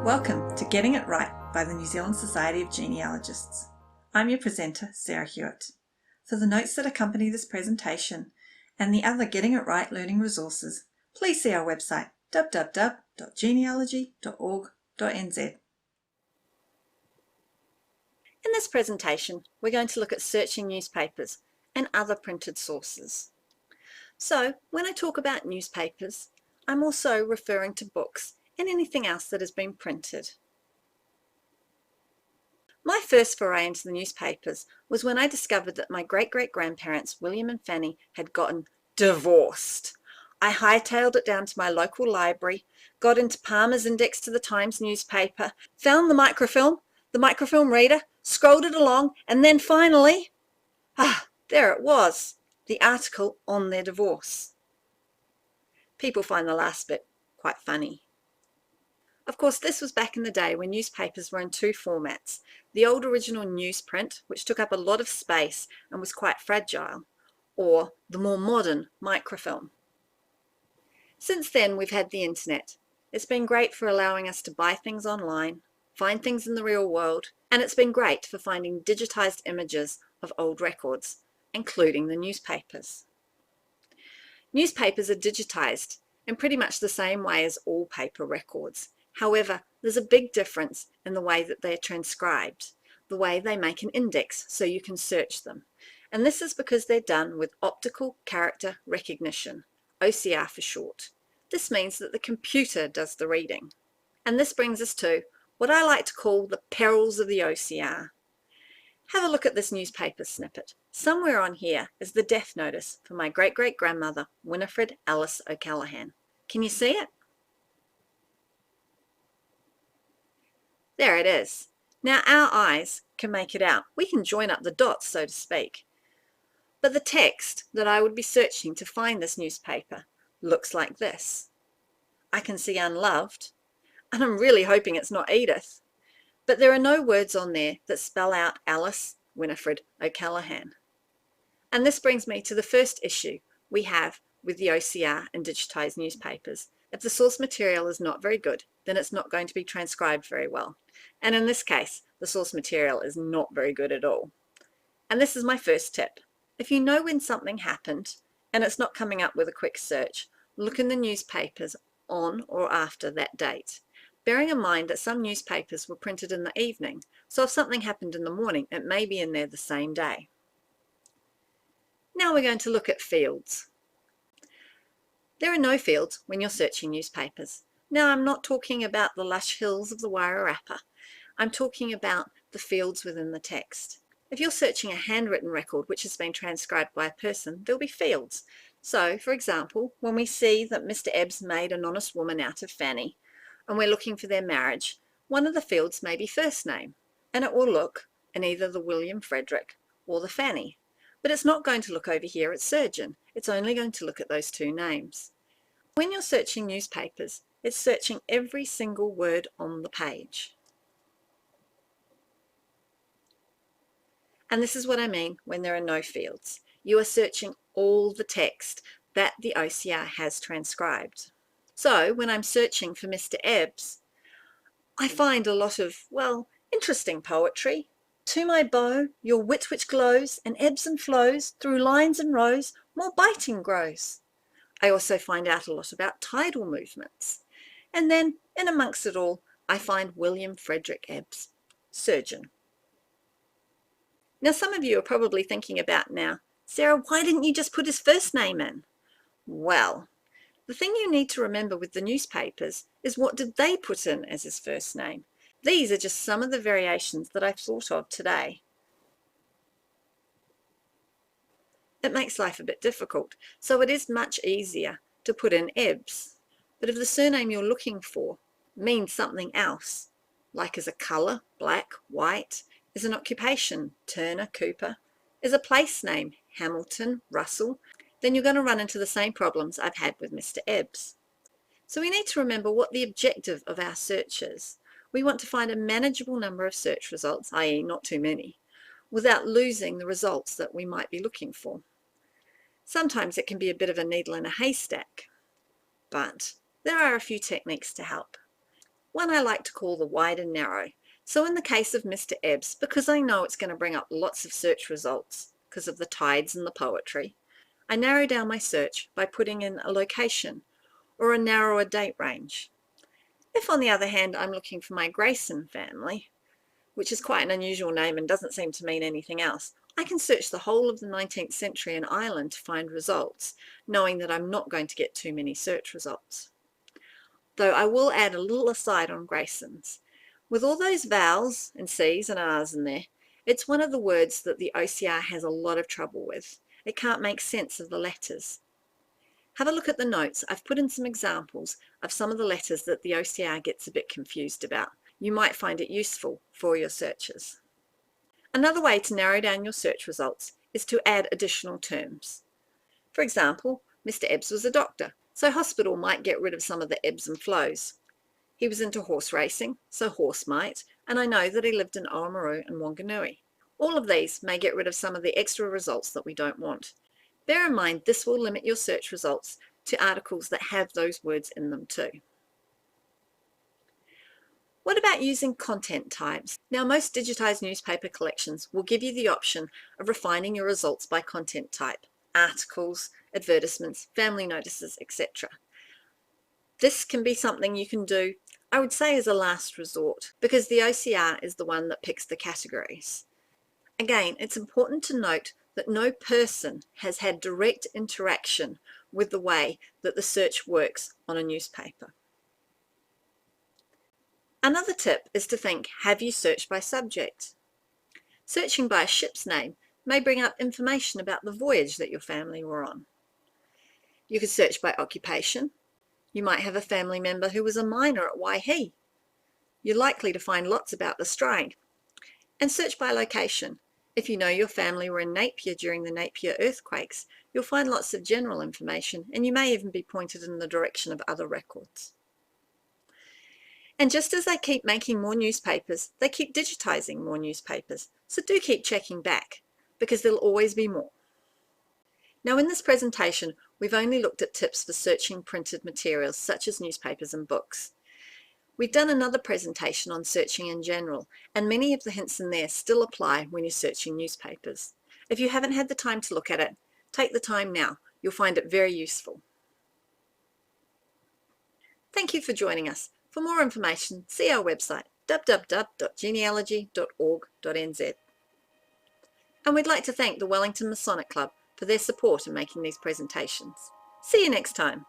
Welcome to Getting It Right by the New Zealand Society of Genealogists. I'm your presenter, Sarah Hewitt. For the notes that accompany this presentation and the other Getting It Right learning resources, please see our website www.genealogy.org.nz. In this presentation, we're going to look at searching newspapers and other printed sources. So, when I talk about newspapers, I'm also referring to books and anything else that has been printed. My first foray into the newspapers was when I discovered that my great-great-grandparents, William and Fanny, had gotten divorced. I hightailed it down to my local library, got into Palmer's Index to the Times newspaper, found the microfilm reader, scrolled it along, and then finally, there it was, the article on their divorce. People find the last bit quite funny. Of course, this was back in the day when newspapers were in two formats: the old original newsprint, which took up a lot of space and was quite fragile, or the more modern microfilm. Since then, we've had the internet. It's been great for allowing us to buy things online, find things in the real world, and it's been great for finding digitized images of old records, including the newspapers. Newspapers are digitized in pretty much the same way as all paper records. However, there's a big difference in the way that they're transcribed, the way they make an index so you can search them. And this is because they're done with optical character recognition, OCR for short. This means that the computer does the reading. And this brings us to what I like to call the perils of the OCR. Have a look at this newspaper snippet. Somewhere on here is the death notice for my great-great-grandmother, Winifred Alice O'Callaghan. Can you see it? There it is. Now our eyes can make it out. We can join up the dots, so to speak. But the text that I would be searching to find this newspaper looks like this. I can see unloved, and I'm really hoping it's not Edith. But there are no words on there that spell out Alice Winifred O'Callaghan. And this brings me to the first issue we have with the OCR and digitized newspapers. If the source material is not very good, then it's not going to be transcribed very well. And in this case, the source material is not very good at all. And this is my first tip. If you know when something happened and it's not coming up with a quick search, look in the newspapers on or after that date. Bearing in mind that some newspapers were printed in the evening, so if something happened in the morning, it may be in there the same day. Now we're going to look at fields. There are no fields when you're searching newspapers. Now I'm not talking about the lush hills of the Wairarapa. I'm talking about the fields within the text. If you're searching a handwritten record which has been transcribed by a person, there'll be fields. So, for example, when we see that Mr. Ebbs made an honest woman out of Fanny, and we're looking for their marriage, one of the fields may be first name, and it will look in either the William Frederick or the Fanny. But it's not going to look over here at surgeon. It's only going to look at those two names. When you're searching newspapers, it's searching every single word on the page. And this is what I mean when there are no fields. You are searching all the text that the OCR has transcribed. So when I'm searching for Mr. Ebbs, I find a lot of, well, interesting poetry. To my bow, your wit which glows and ebbs and flows through lines and rows, more biting grows. I also find out a lot about tidal movements. And then, in amongst it all, I find William Frederick Ebbs, surgeon. Now some of you are probably thinking about now, Sarah, why didn't you just put his first name in? Well, the thing you need to remember with the newspapers is what did they put in as his first name? These are just some of the variations that I've thought of today. It makes life a bit difficult, so it is much easier to put in Ebbs. But if the surname you're looking for means something else, like is a colour, black, white, is an occupation, Turner, Cooper, is a place name, Hamilton, Russell, then you're going to run into the same problems I've had with Mr. Ebbs. So we need to remember what the objective of our search is. We want to find a manageable number of search results, i.e. not too many, without losing the results that we might be looking for. Sometimes it can be a bit of a needle in a haystack, but there are a few techniques to help. one I like to call the wide and narrow. So in the case of Mr. Ebbs, because I know it's going to bring up lots of search results because of the tides and the poetry, I narrow down my search by putting in a location or a narrower date range. If, on the other hand, I'm looking for my Grayson family, which is quite an unusual name and doesn't seem to mean anything else, I can search the whole of the 19th century in Ireland to find results, knowing that I'm not going to get too many search results. Though I will add a little aside on Graysons. With all those vowels and C's and R's in there, it's one of the words that the OCR has a lot of trouble with. It can't make sense of the letters. Have a look at the notes. I've put in some examples of some of the letters that the OCR gets a bit confused about. You might find it useful for your searches. Another way to narrow down your search results is to add additional terms. For example, Mr. Ebbs was a doctor, so hospital might get rid of some of the ebbs and flows. He was into horse racing, so horse might, and I know that he lived in Oamaru and Wanganui. All of these may get rid of some of the extra results that we don't want. Bear in mind this will limit your search results to articles that have those words in them too. What about using content types? Now, most digitized newspaper collections will give you the option of refining your results by content type: articles, advertisements, family notices, etc. This can be something you can do, I would say, as a last resort, because the OCR is the one that picks the categories. Again, it's important to note that no person has had direct interaction with the way that the search works on a newspaper. Another tip is to think, have you searched by subject? Searching by a ship's name may bring up information about the voyage that your family were on. You could search by occupation. You might have a family member who was a miner at Waihi. You're likely to find lots about the strike. And search by location. If you know your family were in Napier during the Napier earthquakes, you'll find lots of general information, and you may even be pointed in the direction of other records. And just as they keep making more newspapers, they keep digitizing more newspapers. So do keep checking back, because there'll always be more. Now, in this presentation, we've only looked at tips for searching printed materials such as newspapers and books. We've done another presentation on searching in general, and many of the hints in there still apply when you're searching newspapers. If you haven't had the time to look at it, take the time now. You'll find it very useful. Thank you for joining us. For more information, see our website www.genealogy.org.nz. And we'd like to thank the Wellington Masonic Club for their support in making these presentations. See you next time.